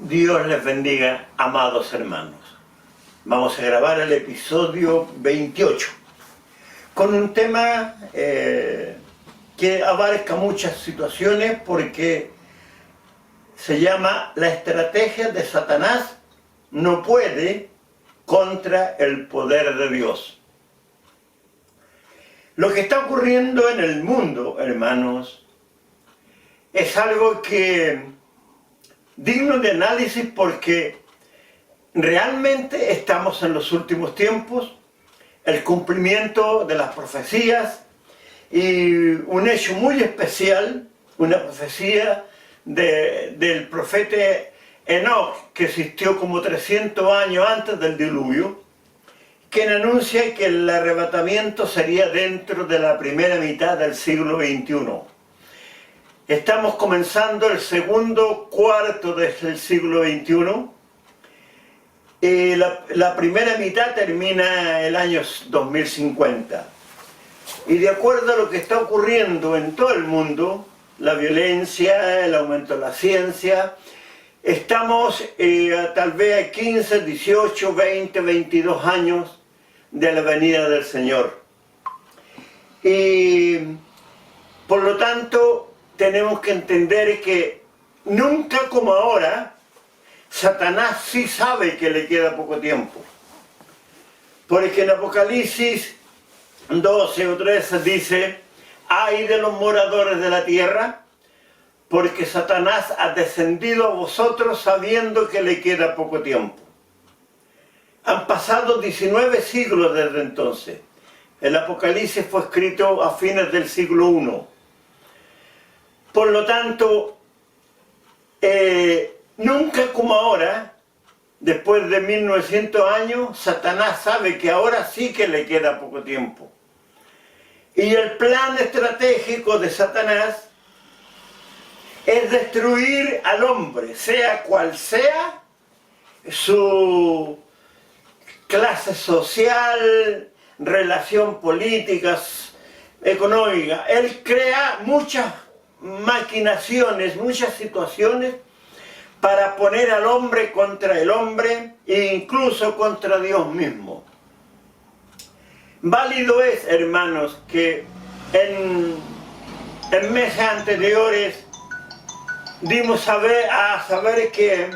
Dios les bendiga, amados hermanos. Vamos a grabar el episodio 28 con un tema que abarca muchas situaciones porque se llama la estrategia de Satanás no puede contra el poder de Dios. Lo que está ocurriendo en el mundo, hermanos, es algo que digno de análisis porque realmente estamos en los últimos tiempos, el cumplimiento de las profecías y un hecho muy especial, una profecía del profeta Enoch, que existió como 300 años antes del diluvio, quien anuncia que el arrebatamiento sería dentro de la primera mitad del siglo XXI. Estamos comenzando el segundo cuarto del siglo XXI y la primera mitad termina el año 2050. Y de acuerdo a lo que está ocurriendo en todo el mundo, la violencia, el aumento de la ciencia, estamos tal vez a 15, 18, 20, 22 años de la venida del Señor. Y por lo tanto, tenemos que entender que nunca como ahora, Satanás sí sabe que le queda poco tiempo. Porque en Apocalipsis 12 o 13 dice: ay de los moradores de la tierra, porque Satanás ha descendido a vosotros sabiendo que le queda poco tiempo. Han pasado 19 siglos desde entonces. El Apocalipsis fue escrito a fines del siglo I. Por lo tanto, nunca como ahora, después de 1900 años, Satanás sabe que ahora sí que le queda poco tiempo. Y el plan estratégico de Satanás es destruir al hombre, sea cual sea su clase social, relación política, económica. Él crea muchas maquinaciones, muchas situaciones para poner al hombre contra el hombre e incluso contra Dios mismo. Válido es, hermanos, que en meses anteriores dimos a saber que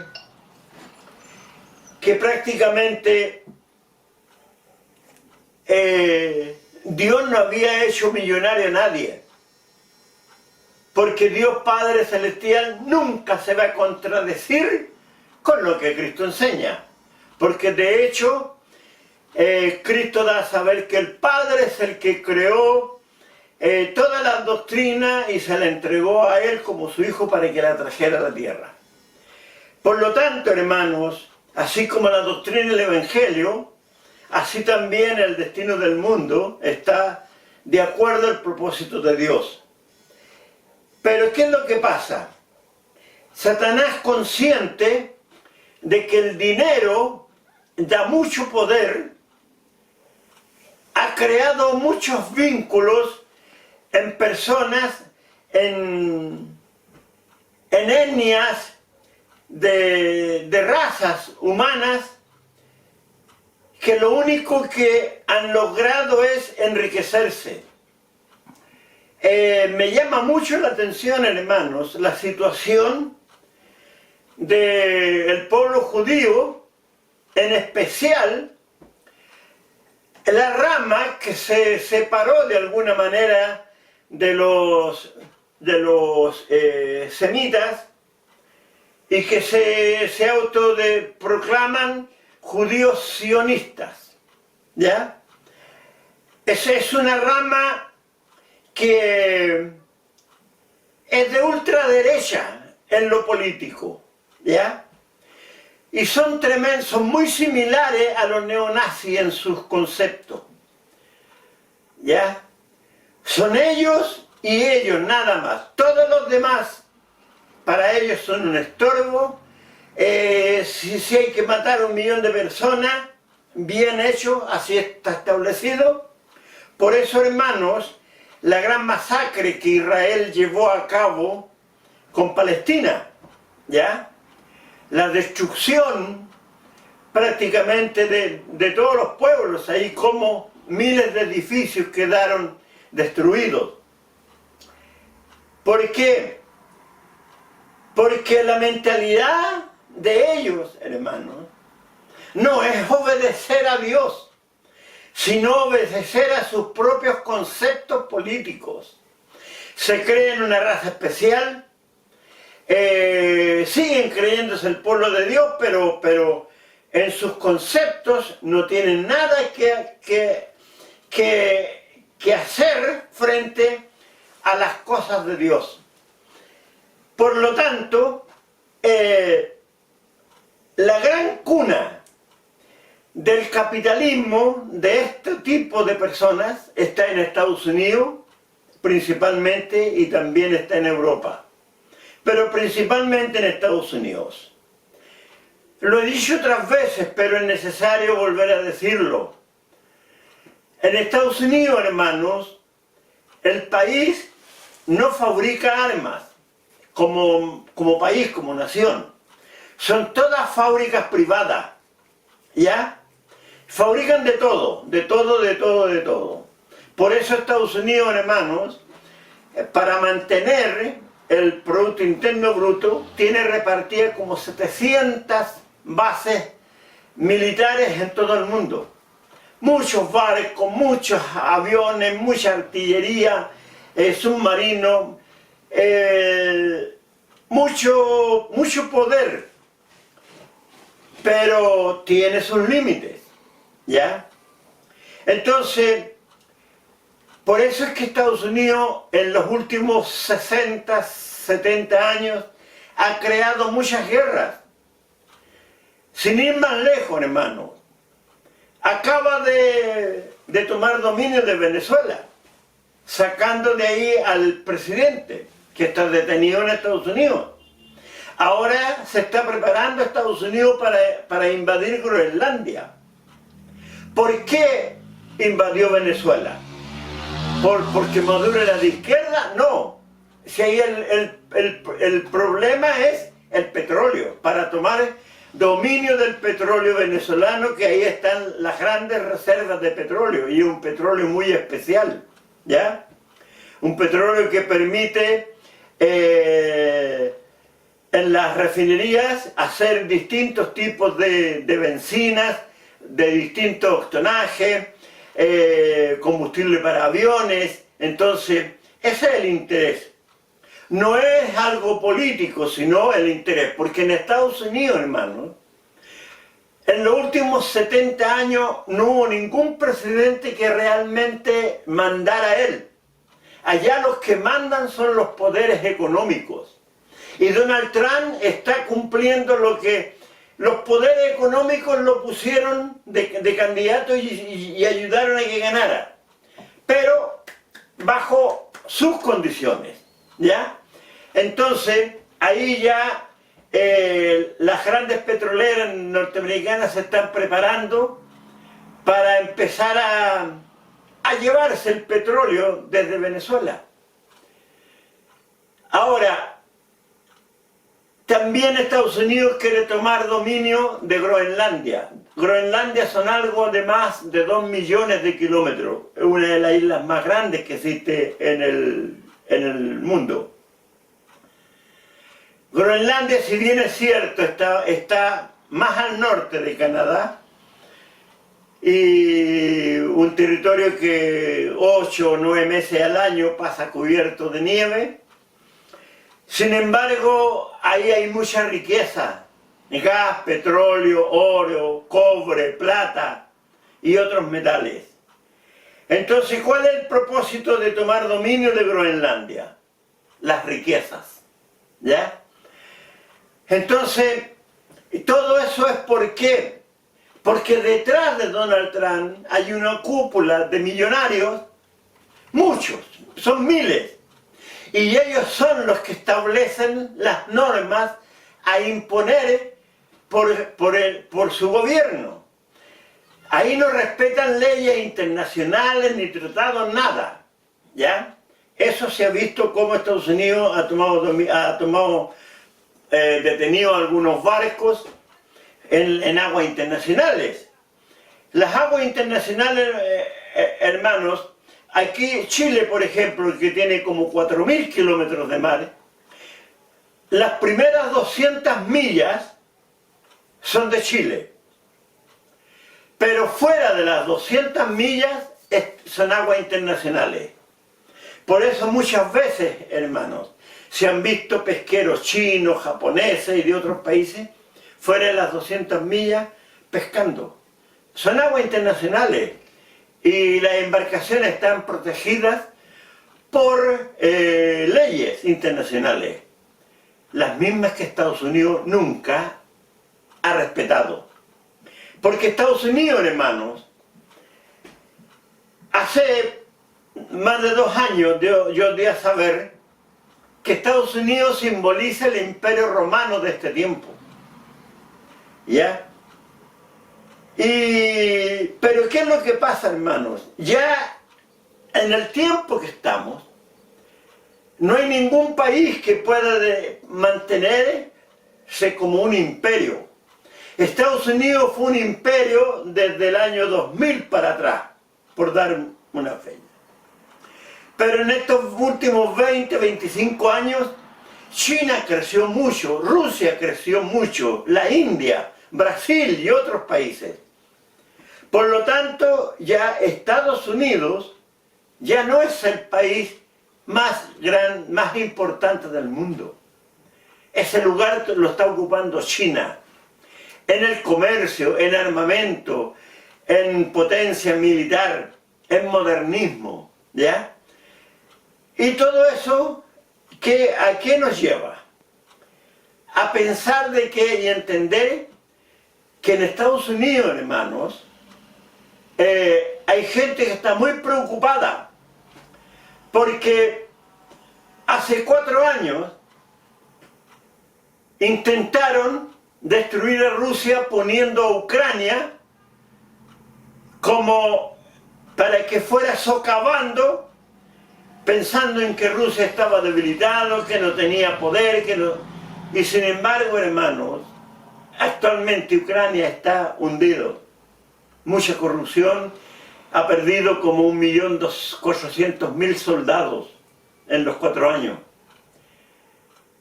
prácticamente Dios no había hecho millonario a nadie. Porque Dios Padre Celestial nunca se va a contradecir con lo que Cristo enseña. Porque de hecho, Cristo da a saber que el Padre es el que creó toda la doctrina y se la entregó a Él como su Hijo para que la trajera a la tierra. Por lo tanto, hermanos, así como la doctrina del Evangelio, así también el destino del mundo está de acuerdo al propósito de Dios. Pero ¿qué es lo que pasa? Satanás, consciente de que el dinero da mucho poder, ha creado muchos vínculos en personas, en etnias de razas humanas, que lo único que han logrado es enriquecerse. Me llama mucho la atención, hermanos, la situación del pueblo judío, en especial la rama que se separó de alguna manera de los semitas y que se autoproclaman judíos sionistas, ¿ya? Esa es una rama que es de ultraderecha en lo político, ¿ya? Y son tremendos, son muy similares a los neonazis en sus conceptos, ¿ya? Son ellos y ellos nada más. Todos los demás, para ellos son un estorbo. Si hay que matar a 1 millón de personas, bien hecho, así está establecido. Por eso, hermanos, la gran masacre que Israel llevó a cabo con Palestina, ¿ya? la destrucción prácticamente de todos los pueblos, ahí como miles de edificios quedaron destruidos. ¿Por qué? Porque la mentalidad de ellos, hermanos, no es obedecer a Dios, sino obedecer a sus propios conceptos políticos. Se creen una raza especial, siguen creyéndose el pueblo de Dios, pero en sus conceptos no tienen nada que hacer frente a las cosas de Dios. Por lo tanto, la gran cuna del capitalismo de este tipo de personas está en Estados Unidos, principalmente, y también está en Europa, pero principalmente en Estados Unidos. Lo he dicho otras veces, pero es necesario volver a decirlo. En Estados Unidos, hermanos, el país no fabrica armas como país, como nación. Son todas fábricas privadas, ¿ya? Fabrican de todo, de todo, de todo, de todo. Por eso Estados Unidos, hermanos, para mantener el Producto Interno Bruto, tiene repartidas como 700 bases militares en todo el mundo. Muchos barcos, muchos aviones, mucha artillería, submarinos, mucho poder, pero tiene sus límites, ¿ya? Entonces, por eso es que Estados Unidos en los últimos 60, 70 años ha creado muchas guerras. Sin ir más lejos, hermano, acaba de tomar dominio de Venezuela, sacando de ahí al presidente, que está detenido en Estados Unidos. Ahora se está preparando Estados Unidos para invadir Groenlandia. ¿Por qué invadió Venezuela? ¿Porque Maduro era de izquierda? No. Si ahí el problema es el petróleo, para tomar dominio del petróleo venezolano, que ahí están las grandes reservas de petróleo, y un petróleo muy especial, ¿ya? Un petróleo que permite en las refinerías hacer distintos tipos de bencinas, de distintos tonajes, combustible para aviones. Entonces, ese es el interés. No es algo político, sino el interés. Porque en Estados Unidos, hermano, en los últimos 70 años no hubo ningún presidente que realmente mandara a él. Allá los que mandan son los poderes económicos. Y Donald Trump está cumpliendo lo que los poderes económicos lo pusieron de candidato y ayudaron a que ganara. Pero bajo sus condiciones, ¿ya? Entonces, ahí ya las grandes petroleras norteamericanas se están preparando para empezar a llevarse el petróleo desde Venezuela. Ahora, también Estados Unidos quiere tomar dominio de Groenlandia. Groenlandia son algo de más de 2 millones de kilómetros. Es una de las islas más grandes que existe en el mundo. Groenlandia, si bien es cierto, está más al norte de Canadá, y un territorio que 8 o 9 meses al año pasa cubierto de nieve. Sin embargo, ahí hay mucha riqueza: gas, petróleo, oro, cobre, plata y otros metales. Entonces, ¿cuál es el propósito de tomar dominio de Groenlandia? Las riquezas, ¿ya? Entonces, todo eso es ¿por qué? Porque detrás de Donald Trump hay una cúpula de millonarios, muchos, son miles, y ellos son los que establecen las normas a imponer por su gobierno. Ahí no respetan leyes internacionales ni tratados, nada, ¿ya? Eso se ha visto como Estados Unidos ha tomado detenido algunos barcos en aguas internacionales. Las aguas internacionales, hermanos, aquí Chile, por ejemplo, que tiene como 4.000 kilómetros de mar, las primeras 200 millas son de Chile. Pero fuera de las 200 millas son aguas internacionales. Por eso muchas veces, hermanos, se han visto pesqueros chinos, japoneses y de otros países fuera de las 200 millas pescando. Son aguas internacionales y las embarcaciones están protegidas por leyes internacionales, las mismas que Estados Unidos nunca ha respetado. Porque Estados Unidos, hermanos, hace más de 2 años yo di a saber que Estados Unidos simboliza el imperio romano de este tiempo. ¿Ya? Pero ¿qué es lo que pasa, hermanos? Ya en el tiempo que estamos, no hay ningún país que pueda mantenerse como un imperio. Estados Unidos fue un imperio desde el año 2000 para atrás, por dar una fecha. Pero en estos últimos 20, 25 años, China creció mucho, Rusia creció mucho, la India, Brasil y otros países. Por lo tanto, ya Estados Unidos ya no es el país más importante del mundo. Ese lugar lo está ocupando China. En el comercio, en armamento, en potencia militar, en modernismo, ¿ya? Y todo eso, ¿a qué nos lleva? A pensar de que y entender que en Estados Unidos, hermanos, hay gente que está muy preocupada porque hace 4 años intentaron destruir a Rusia poniendo a Ucrania como para que fuera socavando, pensando en que Rusia estaba debilitado, que no tenía poder, y sin embargo, hermanos, actualmente Ucrania está hundido. Mucha corrupción, ha perdido como 1.400.000 soldados en los 4 años.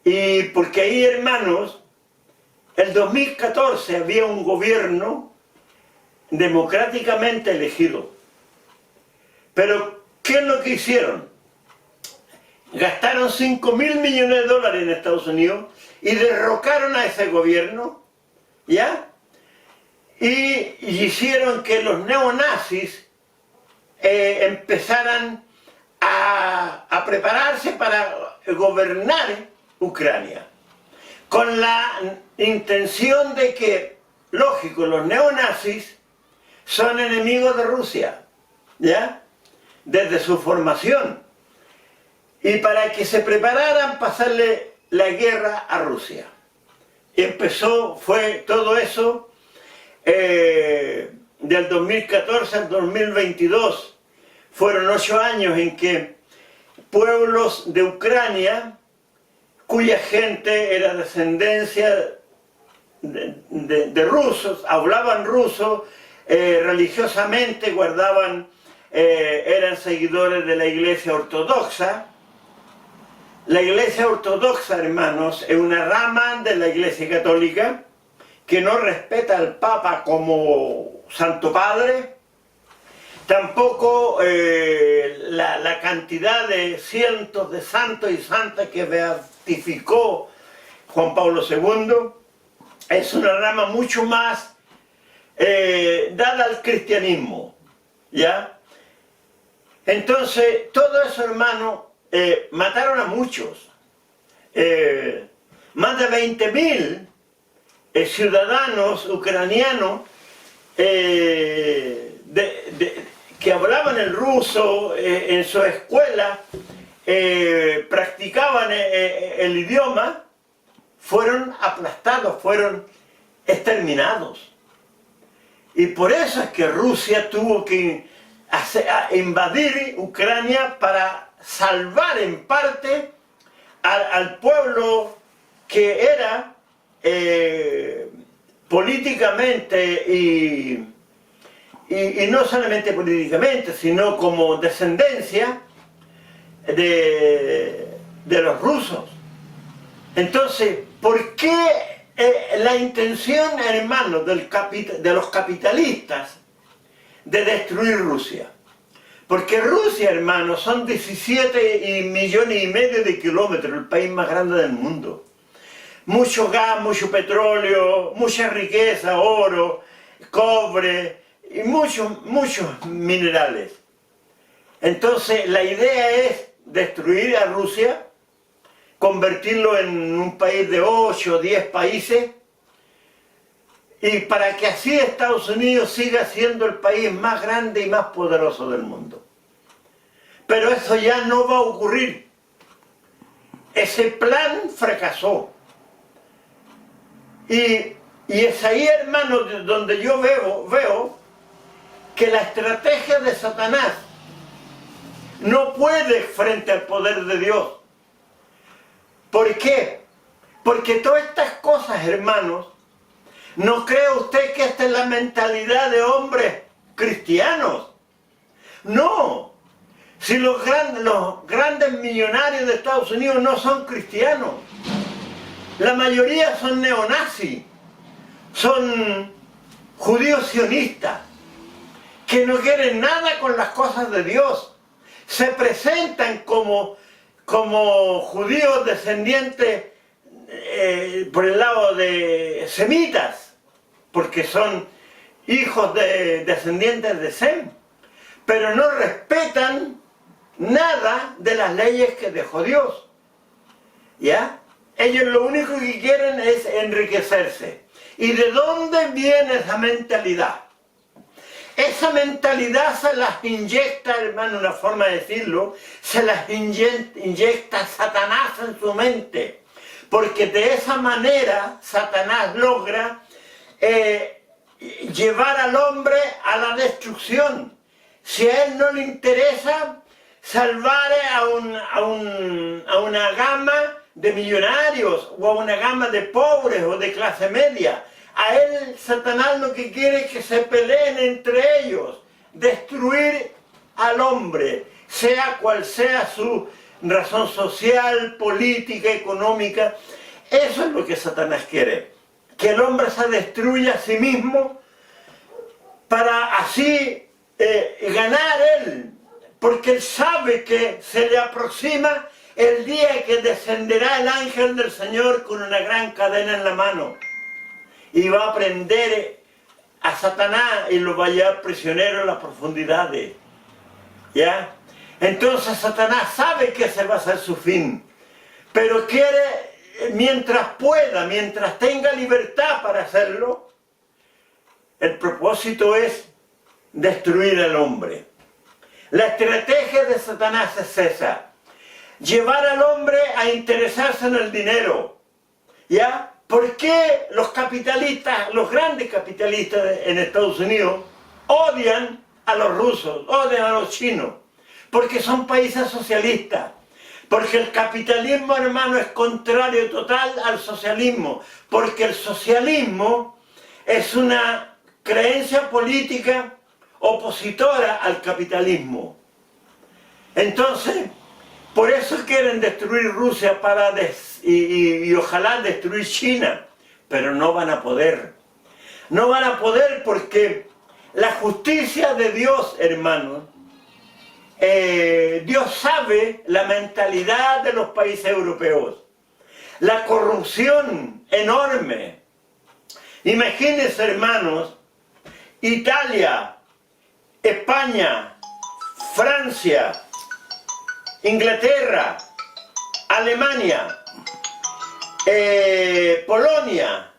Y porque ahí, hermanos, el 2014 había un gobierno democráticamente elegido. Pero, ¿qué es lo que hicieron? Gastaron $5.000 millones en Estados Unidos y derrocaron a ese gobierno, ¿ya? Y hicieron que los neonazis empezaran a prepararse para gobernar Ucrania, con la intención de que, lógico, los neonazis son enemigos de Rusia, ¿ya? Desde su formación, y para que se prepararan para pasarle la guerra a Rusia. Y fue todo eso del 2014 al 2022, fueron 8 años en que pueblos de Ucrania, cuya gente era descendencia de rusos, hablaban ruso, religiosamente eran seguidores de la Iglesia Ortodoxa. La Iglesia Ortodoxa, hermanos, es una rama de la Iglesia Católica que no respeta al Papa como Santo Padre, tampoco la cantidad de cientos de santos y santas que beatificó Juan Pablo II. Es una rama mucho más dada al cristianismo, ¿ya? Entonces, todo eso, hermano, mataron a muchos. Más de 20.000 ciudadanos ucranianos que hablaban el ruso en su escuela, practicaban el idioma, fueron aplastados, fueron exterminados. Y por eso es que Rusia tuvo que invadir Ucrania para salvar en parte al pueblo que era políticamente y no solamente políticamente, sino como descendencia de los rusos. Entonces, ¿por qué la intención, hermanos, de los capitalistas de destruir Rusia? Porque Rusia, hermanos, son 17 millones y medio de kilómetros, el país más grande del mundo. Mucho gas, mucho petróleo, mucha riqueza, oro, cobre y muchos minerales. Entonces, la idea es destruir a Rusia, convertirlo en un país de 8 o 10 países, y para que así Estados Unidos siga siendo el país más grande y más poderoso del mundo. Pero eso ya no va a ocurrir. Ese plan fracasó. Y es ahí, hermano, donde yo veo que la estrategia de Satanás no puede frente al poder de Dios. ¿Por qué? Porque todas estas cosas, hermanos, ¿no cree usted que esta es la mentalidad de hombres cristianos? No. Si los grandes millonarios de Estados Unidos no son cristianos. La mayoría son neonazis, son judíos sionistas, que no quieren nada con las cosas de Dios. Se presentan como judíos descendientes por el lado de semitas, porque son hijos de descendientes de Sem, pero no respetan nada de las leyes que dejó Dios. ¿Ya? Ellos lo único que quieren es enriquecerse. ¿Y de dónde viene esa mentalidad? Esa mentalidad se las inyecta, hermano, una forma de decirlo, se las inyecta Satanás en su mente. Porque de esa manera Satanás logra llevar al hombre a la destrucción. Si a él no le interesa salvar a una gama de millonarios o a una gama de pobres o de clase media, a él Satanás lo que quiere es que se peleen entre ellos, destruir al hombre, sea cual sea su razón social, política, económica. Eso es lo que Satanás quiere, que el hombre se destruya a sí mismo para así ganar él, porque él sabe que se le aproxima el día que descenderá el ángel del Señor con una gran cadena en la mano y va a prender a Satanás y lo va a llevar prisionero en las profundidades. ¿Ya? Entonces Satanás sabe que ese va a ser su fin, pero quiere, mientras pueda, mientras tenga libertad para hacerlo, el propósito es destruir al hombre. La estrategia de Satanás es esa: llevar al hombre a interesarse en el dinero. ¿Ya? ¿Por qué los capitalistas, los grandes capitalistas en Estados Unidos, odian a los rusos, odian a los chinos? Porque son países socialistas. Porque el capitalismo, hermano, es contrario total al socialismo. Porque el socialismo es una creencia política opositora al capitalismo. Entonces, por eso quieren destruir Rusia y ojalá destruir China, pero no van a poder. No van a poder porque la justicia de Dios, hermanos, Dios sabe la mentalidad de los países europeos, la corrupción enorme. Imagínense, hermanos, Italia, España, Francia, Inglaterra, Alemania, Polonia,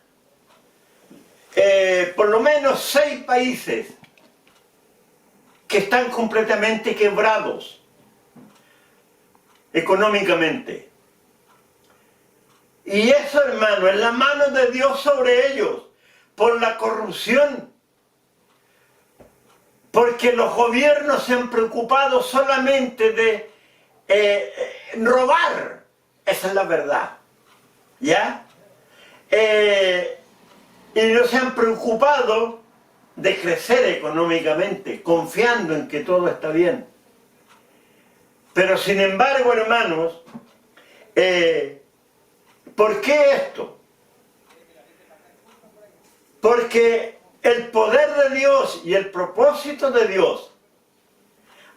por lo menos 6 países que están completamente quebrados económicamente. Y eso, hermano, es la mano de Dios sobre ellos, por la corrupción. Porque los gobiernos se han preocupado solamente de robar. Esa es la verdad. ¿Ya? y no se han preocupado de crecer económicamente, confiando en que todo está bien. Pero sin embargo, hermanos, ¿por qué esto? Porque el poder de Dios y el propósito de Dios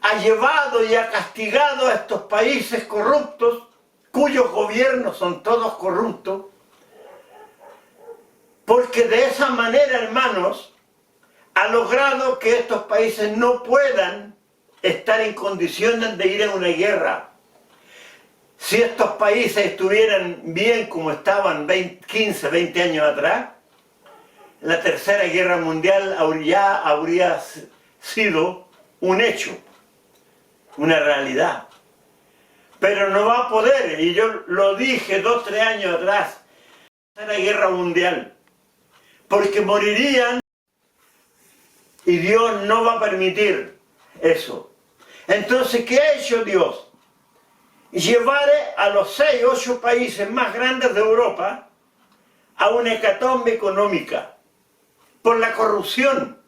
ha llevado y ha castigado a estos países corruptos, cuyos gobiernos son todos corruptos, porque de esa manera, hermanos, ha logrado que estos países no puedan estar en condiciones de ir a una guerra. Si estos países estuvieran bien como estaban 15, 20 años atrás, la Tercera Guerra Mundial ya habría sido un hecho, una realidad. Pero no va a poder, y yo lo dije 2, 3 años atrás, la Tercera Guerra Mundial, porque morirían y Dios no va a permitir eso. Entonces, ¿qué ha hecho Dios? Llevar a los 6, 8 países más grandes de Europa a una hecatombe económica por la corrupción,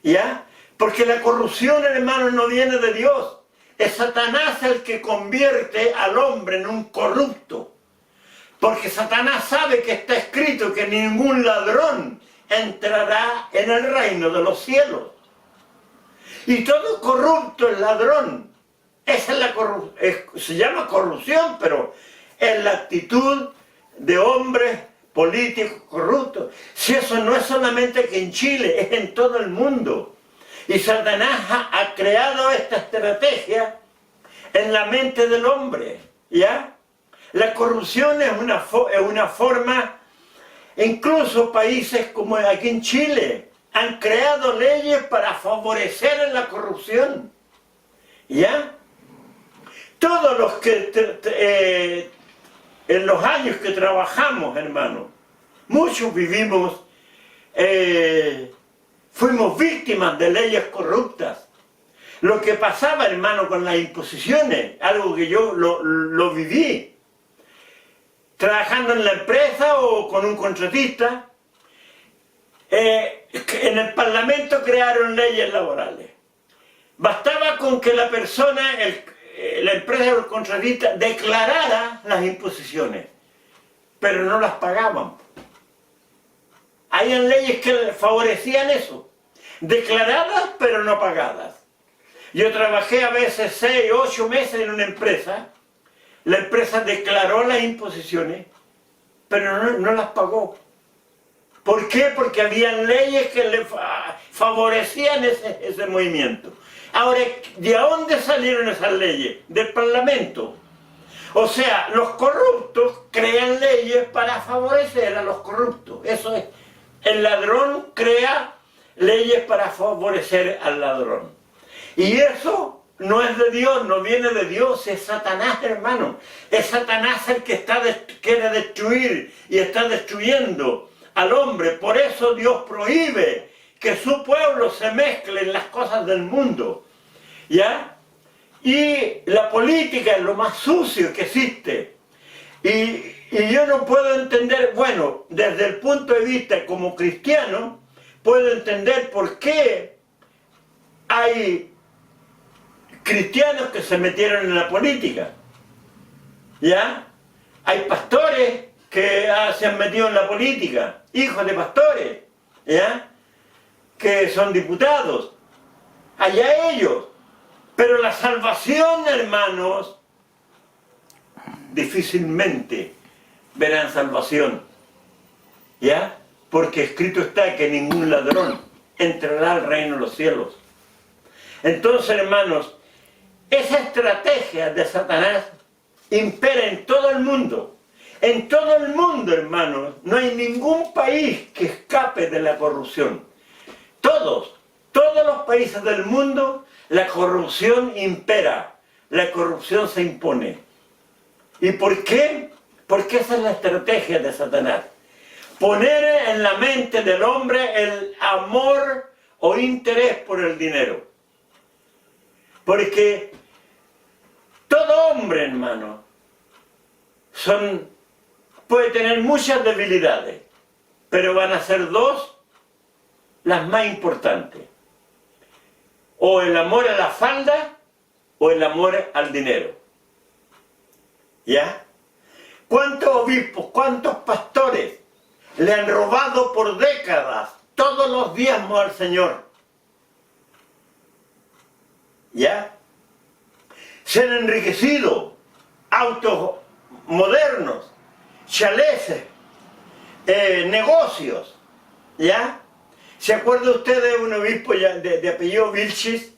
¿ya? Porque la corrupción, hermanos, no viene de Dios. Es Satanás el que convierte al hombre en un corrupto. Porque Satanás sabe que está escrito que ningún ladrón entrará en el reino de los cielos. Y todo corrupto es ladrón. Esa es la se llama corrupción, pero es la actitud de hombres políticos corruptos. Si eso no es solamente aquí en Chile, es en todo el mundo. Y Satanás ha creado esta estrategia en la mente del hombre, ¿ya? La corrupción es una forma, incluso países como aquí en Chile han creado leyes para favorecer la corrupción, ¿ya? Todos los que en los años que trabajamos, hermano, muchos vivimos, fuimos víctimas de leyes corruptas. Lo que pasaba, hermano, con las imposiciones, algo que yo lo viví, trabajando en la empresa o con un contratista, en el Parlamento crearon leyes laborales. Bastaba con que la persona, la empresa o el contratista declarara las imposiciones, pero no las pagaban. Habían leyes que favorecían eso, declaradas pero no pagadas. Yo trabajé a veces 6, 8 meses en una empresa. La empresa declaró las imposiciones, pero no las pagó. ¿Por qué? Porque habían leyes que le favorecían ese movimiento. Ahora, ¿de dónde salieron esas leyes? Del Parlamento. O sea, los corruptos crean leyes para favorecer a los corruptos. Eso es. El ladrón crea leyes para favorecer al ladrón. Y eso no es de Dios, no viene de Dios, es Satanás, hermano. Es Satanás el que quiere destruir y está destruyendo al hombre. Por eso Dios prohíbe que su pueblo se mezcle en las cosas del mundo, ¿ya? Y la política es lo más sucio que existe. Y yo no puedo entender, bueno, desde el punto de vista como cristiano, puedo entender por qué hay cristianos que se metieron en la política, ¿ya? Hay pastores que se han metido en la política, hijos de pastores, ¿ya? Que son diputados, allá ellos. Pero la salvación, hermanos, difícilmente verán salvación, ¿ya? Porque escrito está que ningún ladrón entrará al reino de los cielos. Entonces, hermanos, esa estrategia de Satanás impera en todo el mundo. En todo el mundo, hermanos, no hay ningún país que escape de la corrupción. Todos los países del mundo, la corrupción impera, la corrupción se impone. ¿Y por qué? Porque esa es la estrategia de Satanás. Poner en la mente del hombre el amor o interés por el dinero. Porque todo hombre, hermano, son puede tener muchas debilidades, pero van a ser dos las más importantes. O el amor a la falda o el amor al dinero. ¿Ya? ¿Cuántos obispos, cuántos pastores le han robado por décadas todos los diezmos al Señor? ¿Ya? Se han enriquecido, autos modernos, chaleces, negocios, ¿ya? ¿Se acuerda usted de un obispo de apellido Vilchis,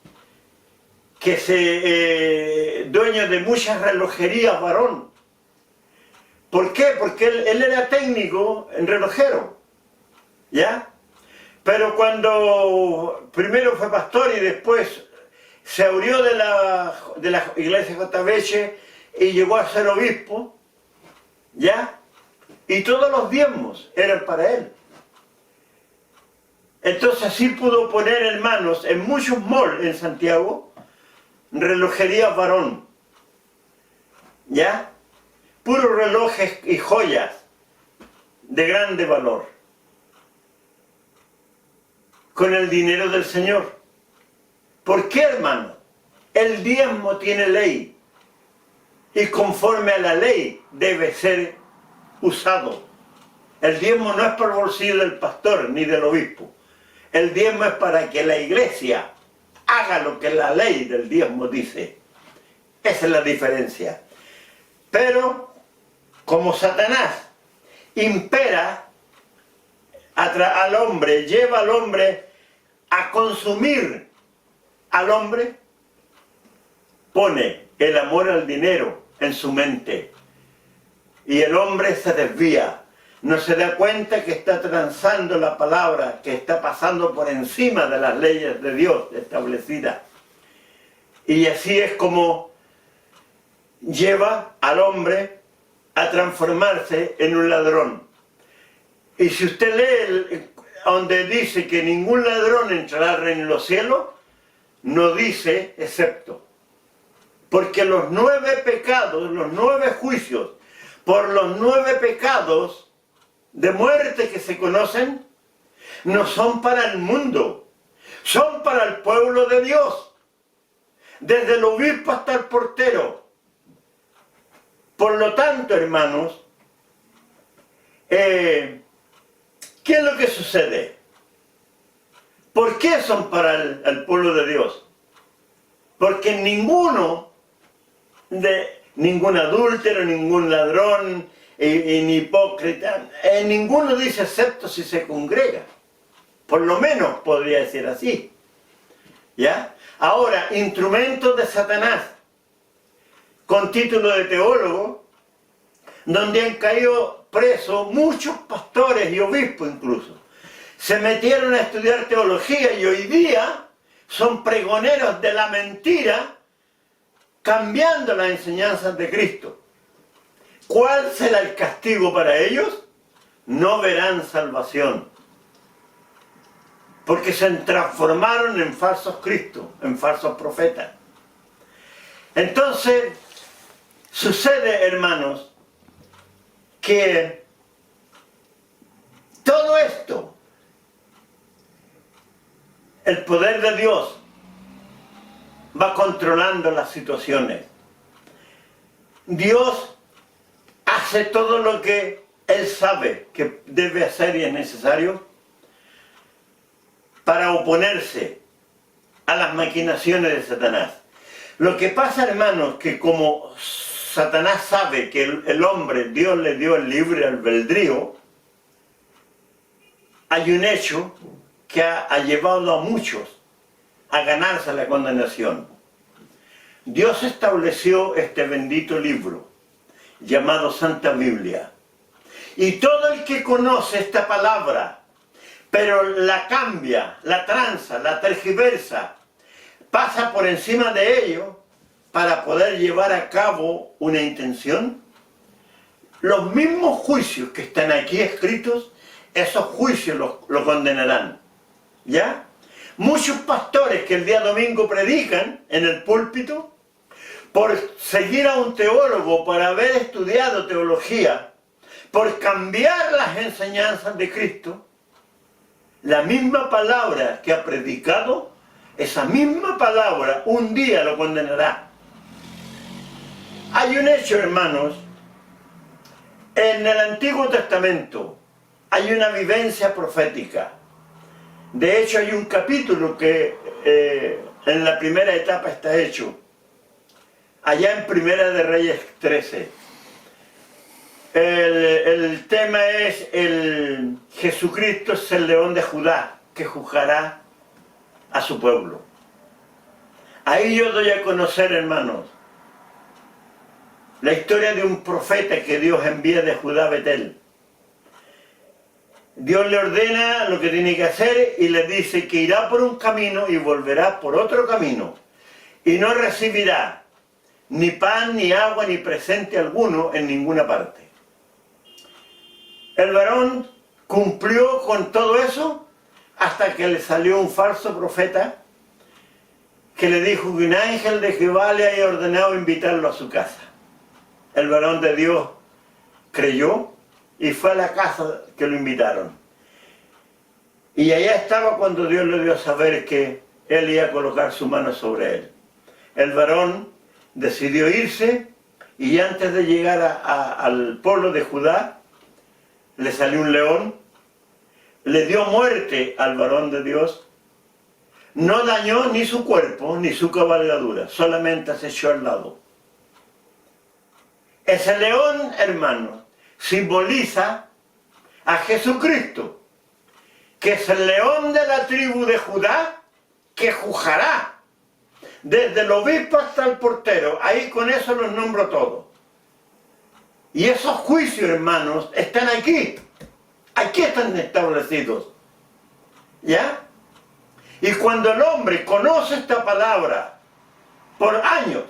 que se dueño de muchas relojerías varón? ¿Por qué? Porque él era técnico en relojero, ¿ya? Pero cuando primero fue pastor y después se abrió de la iglesia JBH y llegó a ser obispo, ¿ya? Y todos los diezmos eran para él. Entonces así pudo poner en manos, en muchos malls en Santiago, relojerías varón, ¿ya? Puros relojes y joyas de grande valor, con el dinero del Señor. ¿Por qué, hermano? El diezmo tiene ley, y conforme a la ley debe ser usado. El diezmo no es para el bolsillo del pastor ni del obispo. El diezmo es para que la iglesia haga lo que la ley del diezmo dice. Esa es la diferencia. Pero, como Satanás impera al hombre, lleva al hombre a consumir al hombre, pone el amor al dinero en su mente. Y el hombre se desvía. No se da cuenta que está transando la palabra, que está pasando por encima de las leyes de Dios establecidas. Y así es como lleva al hombre a transformarse en un ladrón. Y si usted lee donde dice que ningún ladrón entrará al reino de los cielos, no dice excepto. Porque los 9 pecados, los 9 juicios, por los 9 pecados de muerte que se conocen, no son para el mundo, son para el pueblo de Dios, desde el obispo hasta el portero. Por lo tanto, hermanos, ¿qué es lo que sucede? ¿Por qué son para el pueblo de Dios? Porque ningún adúltero, ningún ladrón, ni hipócrita, ninguno dice excepto si se congrega. Por lo menos podría decir así. ¿Ya? Ahora, instrumentos de Satanás, con título de teólogo, donde han caído presos muchos pastores y obispos incluso. Se metieron a estudiar teología y hoy día son pregoneros de la mentira, cambiando las enseñanzas de Cristo. ¿Cuál será el castigo para ellos? No verán salvación. Porque se transformaron en falsos cristos, en falsos profetas. Entonces, sucede, hermanos, que todo esto, el poder de Dios va controlando las situaciones. Dios hace todo lo que Él sabe que debe hacer y es necesario para oponerse a las maquinaciones de Satanás. Lo que pasa, hermanos, que como Satanás sabe que el hombre, Dios le dio el libre albedrío, hay un hecho que ha llevado a muchos a ganarse la condenación. Dios estableció este bendito libro llamado Santa Biblia. Y todo el que conoce esta palabra, pero la cambia, la tranza, la tergiversa, pasa por encima de ello para poder llevar a cabo una intención, los mismos juicios que están aquí escritos, esos juicios los condenarán. ¿Ya? Muchos pastores que el día domingo predican en el púlpito, por seguir a un teólogo, por haber estudiado teología, por cambiar las enseñanzas de Cristo, la misma palabra que ha predicado, esa misma palabra un día lo condenará. Hay un hecho, hermanos, en el Antiguo Testamento hay una vivencia profética. De hecho, hay un capítulo que en la primera etapa está hecho, allá en Primera de Reyes 13. El tema es Jesucristo es el león de Judá que juzgará a su pueblo. Ahí yo doy a conocer, hermanos, la historia de un profeta que Dios envía de Judá a Betel. Dios le ordena lo que tiene que hacer y le dice que irá por un camino y volverá por otro camino. Y no recibirá ni pan, ni agua, ni presente alguno en ninguna parte. El varón cumplió con todo eso hasta que le salió un falso profeta que le dijo que un ángel de Jehová le haya ordenado invitarlo a su casa. El varón de Dios creyó y fue a la casa que lo invitaron. Y allá estaba cuando Dios le dio a saber que él iba a colocar su mano sobre él. El varón decidió irse y antes de llegar al pueblo de Judá, le salió un león, le dio muerte al varón de Dios, no dañó ni su cuerpo ni su cabalgadura, solamente se echó al lado. Ese león, hermano, simboliza a Jesucristo, que es el león de la tribu de Judá, que juzgará desde el obispo hasta el portero. Ahí con eso los nombro todos. Y esos juicios, hermanos, están aquí. Aquí están establecidos. ¿Ya? Y cuando el hombre conoce esta palabra por años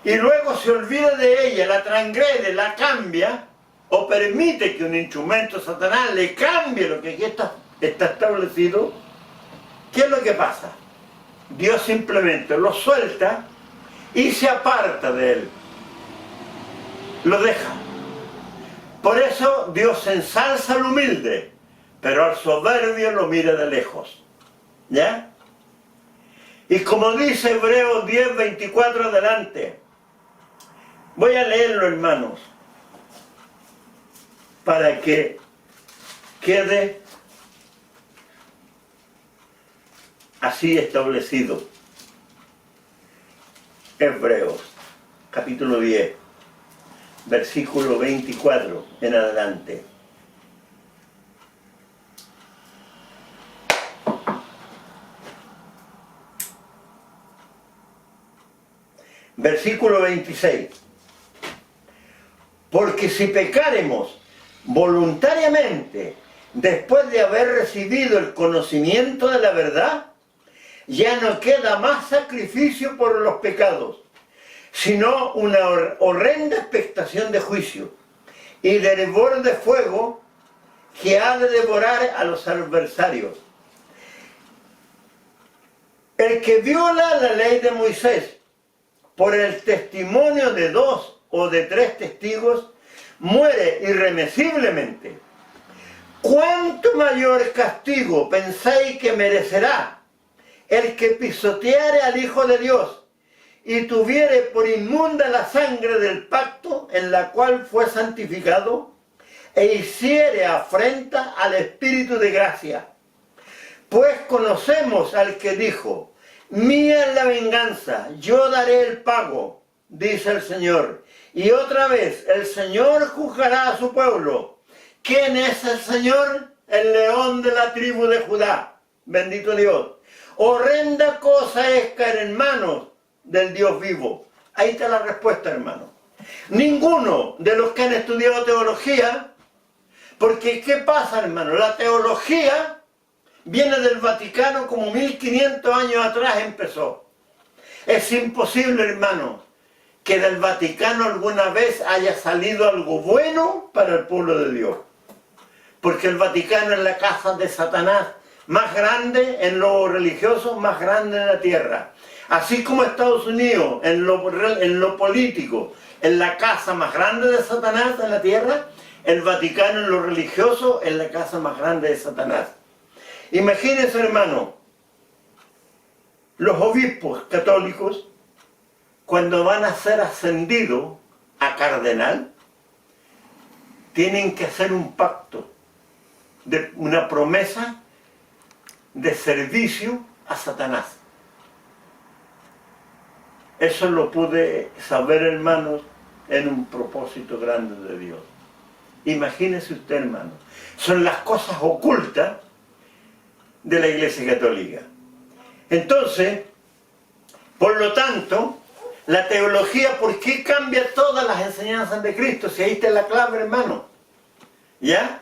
y luego se olvida de ella, la transgrede, la cambia, o permite que un instrumento de Satanás le cambie lo que aquí está establecido, ¿qué es lo que pasa? Dios simplemente lo suelta y se aparta de él. Lo deja. Por eso Dios ensalza al humilde, pero al soberbio lo mira de lejos. ¿Ya? Y como dice Hebreos 10, 24 adelante, voy a leerlo, hermanos, para que quede así establecido. Hebreos, capítulo 10, versículo 24 en adelante. Versículo 26. Porque si pecáremos voluntariamente después de haber recibido el conocimiento de la verdad, ya no queda más sacrificio por los pecados, sino una horrenda expectación de juicio y de hervor de fuego que ha de devorar a los adversarios. El que viola la ley de Moisés por el testimonio de 2 o de 3 testigos muere irremisiblemente. ¿Cuánto mayor castigo pensáis que merecerá el que pisoteare al Hijo de Dios y tuviere por inmunda la sangre del pacto en la cual fue santificado e hiciere afrenta al Espíritu de gracia? Pues conocemos al que dijo: mía es la venganza, yo daré el pago, dice el Señor. Y otra vez, el Señor juzgará a su pueblo. ¿Quién es el Señor? El león de la tribu de Judá. Bendito Dios. Horrenda cosa es caer en manos del Dios vivo. Ahí está la respuesta, hermano. Ninguno de los que han estudiado teología, porque ¿qué pasa, hermano? La teología viene del Vaticano, como 1500 años atrás empezó. Es imposible, hermano, que del Vaticano alguna vez haya salido algo bueno para el pueblo de Dios. Porque el Vaticano es la casa de Satanás más grande en lo religioso, más grande en la tierra. Así como Estados Unidos en lo político, en la casa más grande de Satanás en la tierra, El Vaticano en lo religioso es la casa más grande de Satanás. Imagínense, hermano, los obispos católicos, cuando van a ser ascendidos a cardenal, tienen que hacer un pacto, una promesa de servicio a Satanás. Eso lo pude saber, hermanos, en un propósito grande de Dios. Imagínese usted, hermano. Son las cosas ocultas de la Iglesia Católica. Entonces, por lo tanto, la teología, ¿por qué cambia todas las enseñanzas de Cristo? Si ahí está la clave, hermano. ¿Ya?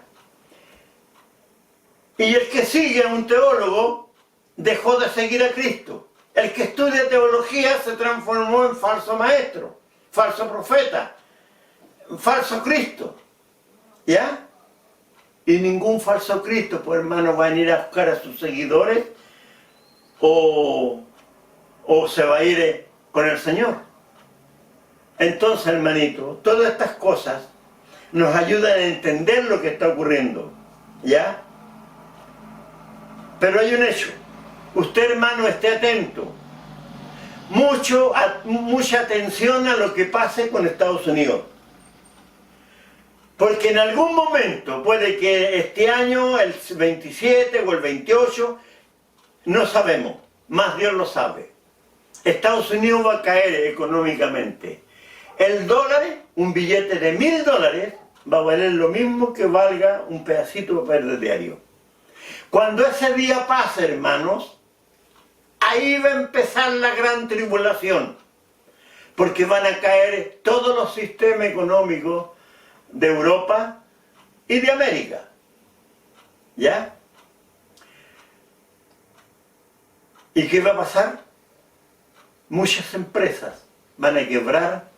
Y el que sigue a un teólogo dejó de seguir a Cristo. El que estudia teología se transformó en falso maestro, falso profeta, falso Cristo. ¿Ya? Y ningún falso Cristo, pues hermano, va a ir a buscar a sus seguidores o se va a ir con el Señor. Entonces, hermanito, todas estas cosas nos ayudan a entender lo que está ocurriendo. ¿Ya? Pero hay un hecho. Usted, hermano, esté atento. Mucha atención a lo que pase con Estados Unidos. Porque en algún momento, puede que este año, el 27 o el 28, no sabemos, más Dios lo sabe. Estados Unidos va a caer económicamente. El dólar, un billete de $1000, va a valer lo mismo que valga un pedacito de papel de diario. Cuando ese día pase, hermanos, ahí va a empezar la gran tribulación. Porque van a caer todos los sistemas económicos de Europa y de América. ¿Ya? ¿Y qué va a pasar? Muchas empresas van a quebrar,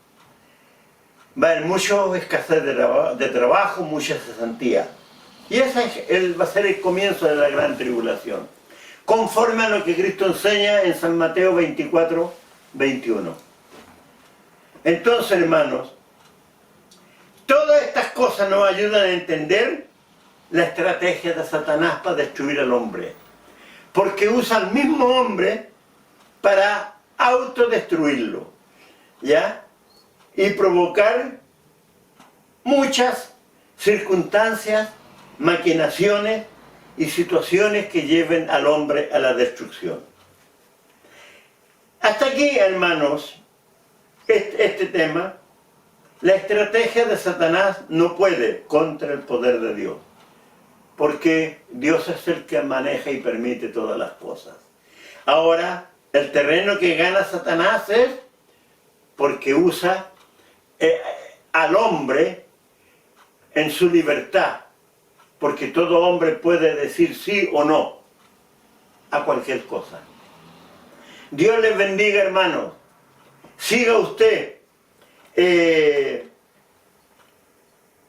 va a haber mucha escasez de trabajo, mucha cesantía. Y ese va a ser el comienzo de la gran tribulación, conforme a lo que Cristo enseña en San Mateo 24, 21. Entonces, hermanos, todas estas cosas nos ayudan a entender la estrategia de Satanás para destruir al hombre. Porque usa al mismo hombre para autodestruirlo, ¿ya? Y provocar muchas circunstancias, maquinaciones y situaciones que lleven al hombre a la destrucción. Hasta aquí, hermanos, este tema. La estrategia de Satanás no puede contra el poder de Dios, porque Dios es el que maneja y permite todas las cosas. Ahora, el terreno que gana Satanás es porque usa al hombre en su libertad, porque todo hombre puede decir sí o no a cualquier cosa. Dios les bendiga, hermanos. Siga usted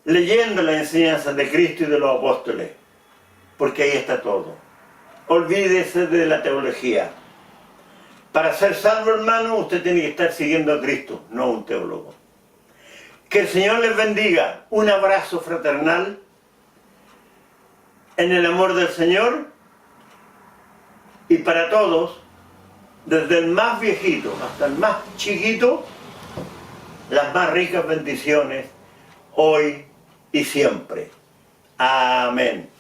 leyendo la enseñanza de Cristo y de los apóstoles, porque ahí está todo. Olvídese de la teología. Para ser salvo, hermano, usted tiene que estar siguiendo a Cristo, no a un teólogo. Que el Señor les bendiga. Un abrazo fraternal en el amor del Señor, y para todos, desde el más viejito hasta el más chiquito, las más ricas bendiciones hoy y siempre. Amén.